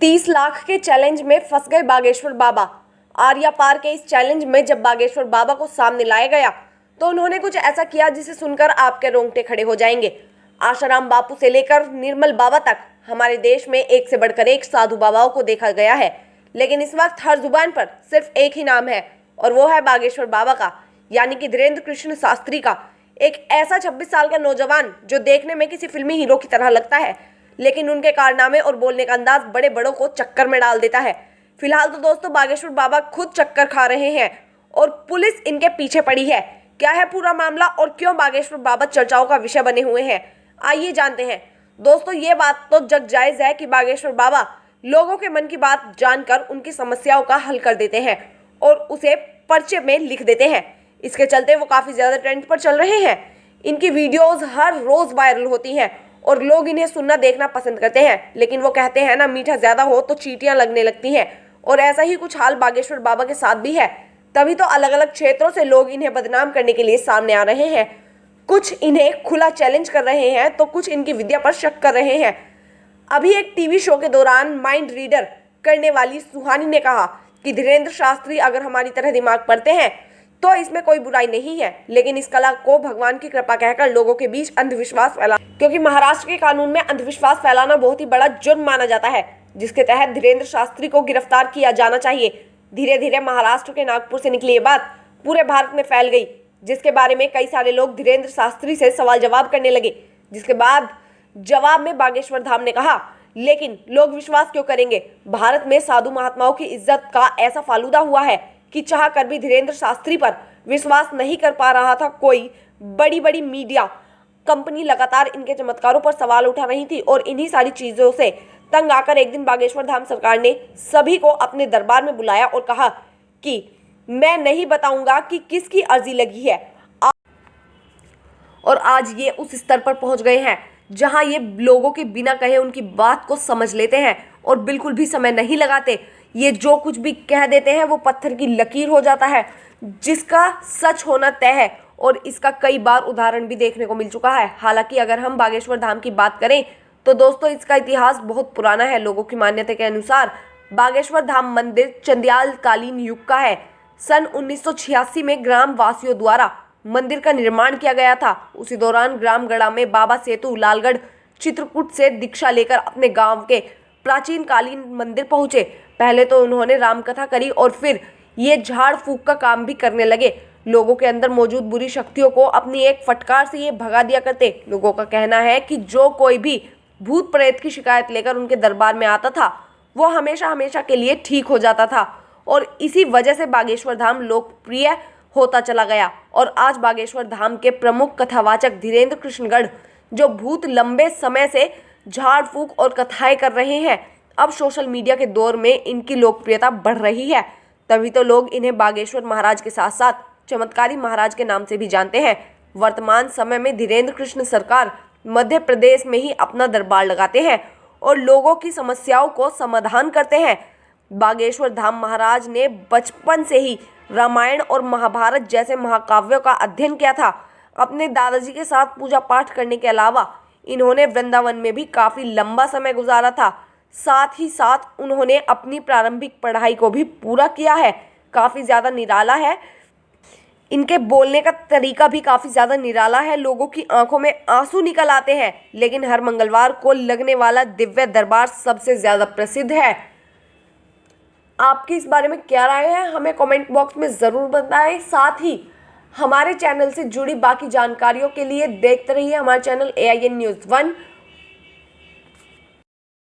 30 लाख के चैलेंज में फंस गए बागेश्वर बाबा। आर्या पार के इस चैलेंज में जब बागेश्वर बाबा को सामने लाया गया तो उन्होंने कुछ ऐसा किया जिसे सुनकर आपके रोंगटे खड़े हो जाएंगे। आशाराम बापू से लेकर निर्मल बाबा तक हमारे देश में एक से बढ़कर एक साधु बाबाओं को देखा गया है, लेकिन इस वक्त हर जुबान पर सिर्फ एक ही नाम है और वो है बागेश्वर बाबा का, यानी कि धीरेंद्र कृष्ण शास्त्री का। एक ऐसा 26 साल का नौजवान जो देखने में किसी फिल्मी हीरो की तरह लगता है, लेकिन उनके कारनामे और बोलने का अंदाज बड़े बड़ों को चक्कर में डाल देता है। फिलहाल तो दोस्तों बागेश्वर बाबा खुद चक्कर खा रहे हैं और पुलिस इनके पीछे पड़ी है। क्या है पूरा मामला और क्यों बागेश्वर बाबा चर्चाओं का विषय बने हुए हैं, आइए जानते हैं। दोस्तों ये बात तो जग जायज है कि बागेश्वर बाबा लोगों के मन की बात जानकर उनकी समस्याओं का हल कर देते हैं और उसे पर्चे में लिख देते हैं। इसके चलते वो काफी ज्यादा ट्रेंड पर चल रहे हैं। इनकी वीडियोस हर रोज वायरल होती हैं और लोग इन्हें सुनना देखना पसंद करते हैं, लेकिन वो कहते हैं ना, मीठा ज्यादा हो तो चींटियां लगने लगती हैं। और ऐसा ही कुछ हाल बागेश्वर बाबा के साथ भी है। तभी तो अलग अलग क्षेत्रों से लोग इन्हें बदनाम करने के लिए सामने आ रहे हैं। कुछ इन्हें खुला चैलेंज कर रहे हैं तो कुछ इनकी विद्या पर शक कर रहे हैं। अभी एक टीवी शो के दौरान माइंड रीडर करने वाली सुहानी ने कहा कि धीरेंद्र शास्त्री अगर हमारी तरह दिमाग पढ़ते हैं तो इसमें कोई बुराई नहीं है, लेकिन इस कला को भगवान की कृपा कहकर लोगों के बीच अंधविश्वास फैला, क्योंकि महाराष्ट्र के कानून में अंधविश्वास फैलाना बहुत ही बड़ा जुर्म माना जाता है, जिसके तहत धीरेंद्र शास्त्री को गिरफ्तार किया जाना चाहिए। धीरे धीरे महाराष्ट्र के नागपुर से निकली ये बात पूरे भारत में फैल गई, जिसके बारे में कई सारे लोग धीरेंद्र शास्त्री से सवाल जवाब करने लगे। जिसके बाद जवाब में बागेश्वर धाम ने कहा, लेकिन लोग विश्वास क्यों करेंगे? भारत में साधु महात्माओं की इज्जत का ऐसा फालूदा हुआ है कि चाह कर भी धीरेंद्र शास्त्री पर विश्वास नहीं कर पा रहा था कोई। बड़ी बड़ी मीडिया कंपनी लगातार इनके चमत्कारों पर सवाल उठा रही थी और इन्हीं सारी चीजों से तंग आकर एक दिन बागेश्वर धाम सरकार ने सभी को अपने दरबार में बुलाया और कहा कि मैं नहीं बताऊंगा कि किसकी अर्जी लगी है। और आज ये उस स्तर पर पहुंच गए हैं जहां ये लोगों के बिना कहे उनकी बात को समझ लेते हैं और बिल्कुल भी समय नहीं लगाते। ये जो कुछ भी कह देते हैं वो पत्थर की लकीर हो जाता है, जिसका सच होना तय है। और इसका कई बार उदाहरण भी देखने को मिल चुका है। हालांकि अगर हम बागेश्वर धाम की बात करें तो दोस्तों इसका इतिहास बहुत पुराना है। लोगों की मान्यता के अनुसार बागेश्वर धाम मंदिर चंद्याल कालीन युग का है। सन 1986 में ग्राम वासियों द्वारा मंदिर का निर्माण किया गया था। उसी दौरान ग्राम गड़ा में बाबा सेतु लालगढ़ चित्रकूट से दीक्षा लेकर अपने गांव के प्राचीन कालीन मंदिर पहुंचे। पहले तो उन्होंने रामकथा करी और फिर ये झाड़ फूक का काम भी करने लगे। लोगों के अंदर मौजूद बुरी शक्तियों को अपनी एक फटकार से ये भगा दिया करते। लोगों का कहना है कि जो कोई भी भूत प्रेत की शिकायत लेकर उनके दरबार में आता था वो हमेशा हमेशा के लिए ठीक हो जाता था। और इसी वजह से बागेश्वर धाम लोकप्रिय होता चला गया। और आज बागेश्वर धाम के प्रमुख कथावाचक धीरेंद्र कृष्णगढ़, जो भूत लंबे समय से झाड़ फूक और कथाएं कर रहे हैं, अब सोशल मीडिया के दौर में इनकी लोकप्रियता बढ़ रही है। तभी तो लोग इन्हें बागेश्वर महाराज के साथ साथ चमत्कारी महाराज के नाम से भी जानते हैं। वर्तमान समय में धीरेंद्र कृष्ण सरकार मध्य प्रदेश में ही अपना दरबार लगाते हैं और लोगों की समस्याओं को समाधान करते हैं। बागेश्वर धाम महाराज ने बचपन से ही रामायण और महाभारत जैसे महाकाव्यों का अध्ययन किया था। अपने दादाजी के साथ पूजा पाठ करने के अलावा इन्होंने वृंदावन में भी काफी लंबा समय गुजारा था। साथ ही साथ उन्होंने अपनी प्रारंभिक पढ़ाई को भी पूरा किया है। काफी ज्यादा निराला है, इनके बोलने का तरीका भी काफी ज्यादा निराला है। लोगों की आंखों में आंसू निकल आते हैं, लेकिन हर मंगलवार को लगने वाला दिव्य दरबार सबसे ज्यादा प्रसिद्ध है। आपकी इस बारे में क्या राय है, हमें कमेंट बॉक्स में जरूर बताएं। साथ ही हमारे चैनल से जुड़ी बाकी जानकारियों के लिए देखते रहिए हमारा चैनल AIN News 1।